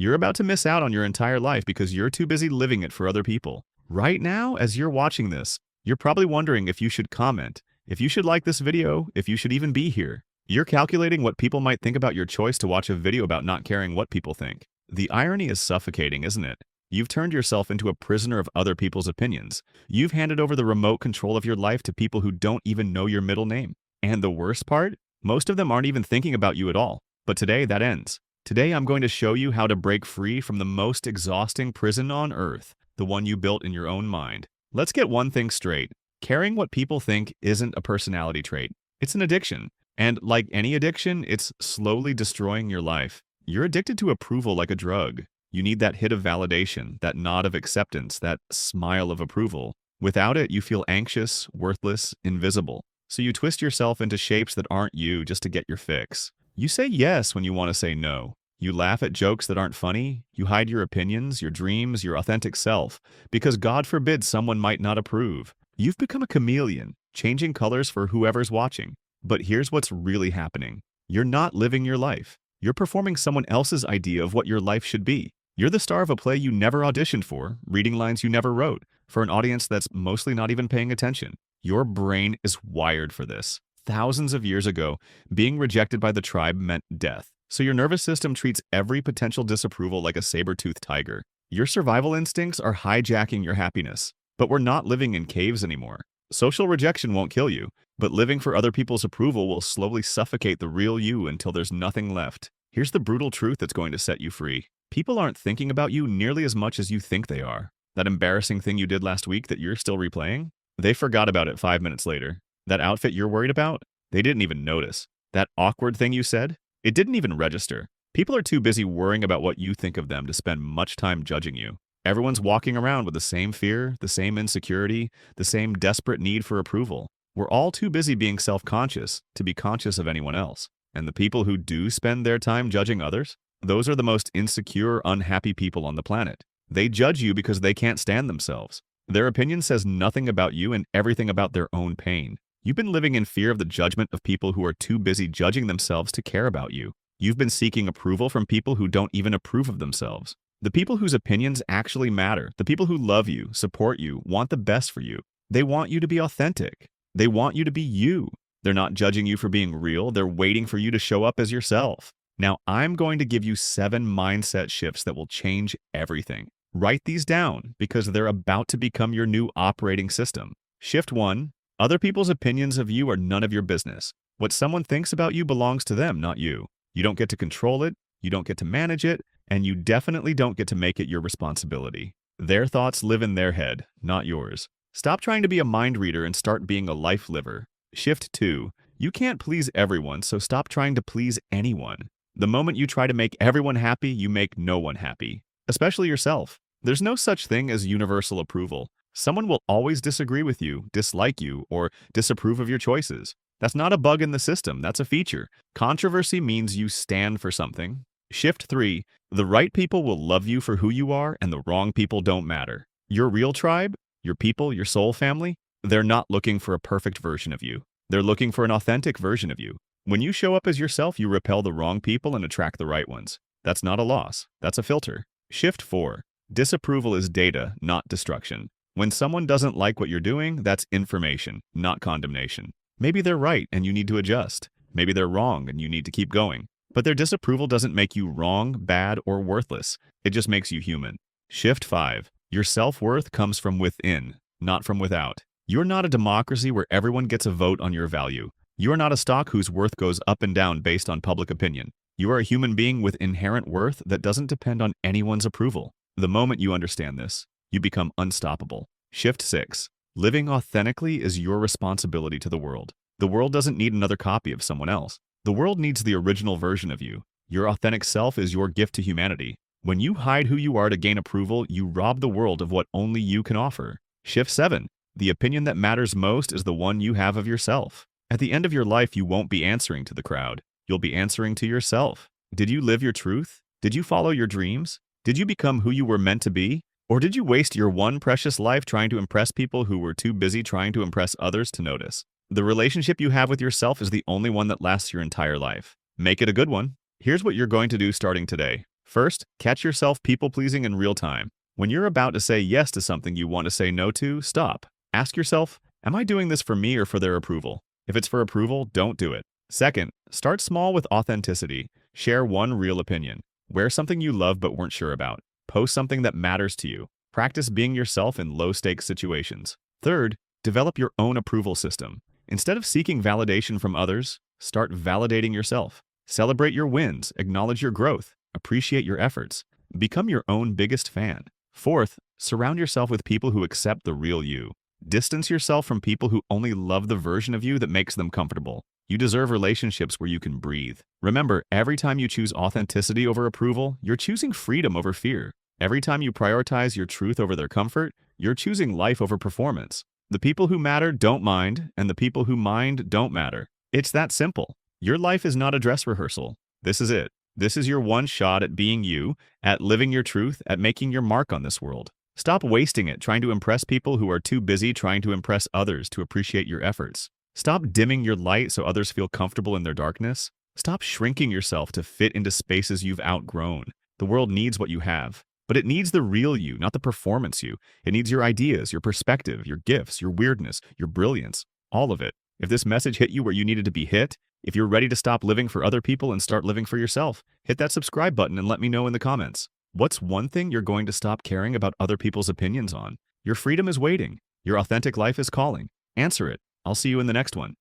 You're about to miss out on your entire life because you're too busy living it for other people. Right now, as you're watching this, you're probably wondering if you should comment, if you should like this video, if you should even be here. You're calculating what people might think about your choice to watch a video about not caring what people think. The irony is suffocating, isn't it? You've turned yourself into a prisoner of other people's opinions. You've handed over the remote control of your life to people who don't even know your middle name. And the worst part? Most of them aren't even thinking about you at all. But today, that ends. Today, I'm going to show you how to break free from the most exhausting prison on earth, the one you built in your own mind. Let's get one thing straight. Caring what people think isn't a personality trait. It's an addiction. And like any addiction, it's slowly destroying your life. You're addicted to approval like a drug. You need that hit of validation, that nod of acceptance, that smile of approval. Without it, you feel anxious, worthless, invisible. So you twist yourself into shapes that aren't you just to get your fix. You say yes when you want to say no. You laugh at jokes that aren't funny. You hide your opinions, your dreams, your authentic self, because God forbid someone might not approve. You've become a chameleon, changing colors for whoever's watching. But here's what's really happening. You're not living your life. You're performing someone else's idea of what your life should be. You're the star of a play you never auditioned for, reading lines you never wrote, for an audience that's mostly not even paying attention. Your brain is wired for this. Thousands of years ago, being rejected by the tribe meant death. So your nervous system treats every potential disapproval like a saber-toothed tiger. Your survival instincts are hijacking your happiness. But we're not living in caves anymore. Social rejection won't kill you, but living for other people's approval will slowly suffocate the real you until there's nothing left. Here's the brutal truth that's going to set you free. People aren't thinking about you nearly as much as you think they are. That embarrassing thing you did last week that you're still replaying? They forgot about it 5 minutes later. That outfit you're worried about? They didn't even notice. That awkward thing you said? It didn't even register. People are too busy worrying about what you think of them to spend much time judging you. Everyone's walking around with the same fear, the same insecurity, the same desperate need for approval. We're all too busy being self-conscious to be conscious of anyone else. And the people who do spend their time judging others? Those are the most insecure, unhappy people on the planet. They judge you because they can't stand themselves. Their opinion says nothing about you and everything about their own pain. You've been living in fear of the judgment of people who are too busy judging themselves to care about you. You've been seeking approval from people who don't even approve of themselves. The people whose opinions actually matter, the people who love you, support you, want the best for you. They want you to be authentic. They want you to be you. They're not judging you for being real. They're waiting for you to show up as yourself. Now, I'm going to give you 7 mindset shifts that will change everything. Write these down because they're about to become your new operating system. Shift 1. Other people's opinions of you are none of your business. What someone thinks about you belongs to them, not you. You don't get to control it, you don't get to manage it, and you definitely don't get to make it your responsibility. Their thoughts live in their head, not yours. Stop trying to be a mind reader and start being a life liver. Shift 2. You can't please everyone, so stop trying to please anyone. The moment you try to make everyone happy, you make no one happy, especially yourself. There's no such thing as universal approval. Someone will always disagree with you, dislike you, or disapprove of your choices. That's not a bug in the system, that's a feature. Controversy means you stand for something. Shift 3. The right people will love you for who you are, and the wrong people don't matter. Your real tribe, your people, your soul family, they're not looking for a perfect version of you. They're looking for an authentic version of you. When you show up as yourself, you repel the wrong people and attract the right ones. That's not a loss, that's a filter. Shift 4. Disapproval is data, not destruction. When someone doesn't like what you're doing, that's information, not condemnation. Maybe they're right and you need to adjust. Maybe they're wrong and you need to keep going. But their disapproval doesn't make you wrong, bad, or worthless. It just makes you human. Shift 5. Your self-worth comes from within, not from without. You're not a democracy where everyone gets a vote on your value. You are not a stock whose worth goes up and down based on public opinion. You are a human being with inherent worth that doesn't depend on anyone's approval. The moment you understand this, you become unstoppable. Shift 6. Living authentically is your responsibility to the world. The world doesn't need another copy of someone else. The world needs the original version of you. Your authentic self is your gift to humanity. When you hide who you are to gain approval, you rob the world of what only you can offer. Shift 7. The opinion that matters most is the one you have of yourself. At the end of your life, you won't be answering to the crowd. You'll be answering to yourself. Did you live your truth? Did you follow your dreams? Did you become who you were meant to be? Or did you waste your one precious life trying to impress people who were too busy trying to impress others to notice? The relationship you have with yourself is the only one that lasts your entire life. Make it a good one. Here's what you're going to do starting today. First, catch yourself people-pleasing in real time. When you're about to say yes to something you want to say no to, stop. Ask yourself, am I doing this for me or for their approval? If it's for approval, don't do it. Second, start small with authenticity. Share one real opinion. Wear something you love but weren't sure about. Post something that matters to you. Practice being yourself in low-stakes situations. Third, develop your own approval system. Instead of seeking validation from others, start validating yourself. Celebrate your wins, acknowledge your growth, appreciate your efforts. Become your own biggest fan. Fourth, surround yourself with people who accept the real you. Distance yourself from people who only love the version of you that makes them comfortable. You deserve relationships where you can breathe. Remember, every time you choose authenticity over approval, you're choosing freedom over fear. Every time you prioritize your truth over their comfort, you're choosing life over performance. The people who matter don't mind, and the people who mind don't matter. It's that simple. Your life is not a dress rehearsal. This is it. This is your one shot at being you, at living your truth, at making your mark on this world. Stop wasting it trying to impress people who are too busy trying to impress others to appreciate your efforts. Stop dimming your light so others feel comfortable in their darkness. Stop shrinking yourself to fit into spaces you've outgrown. The world needs what you have, but it needs the real you, not the performance you. It needs your ideas, your perspective, your gifts, your weirdness, your brilliance, all of it. If this message hit you where you needed to be hit, if you're ready to stop living for other people and start living for yourself, hit that subscribe button and let me know in the comments. What's one thing you're going to stop caring about other people's opinions on? Your freedom is waiting. Your authentic life is calling. Answer it. I'll see you in the next one.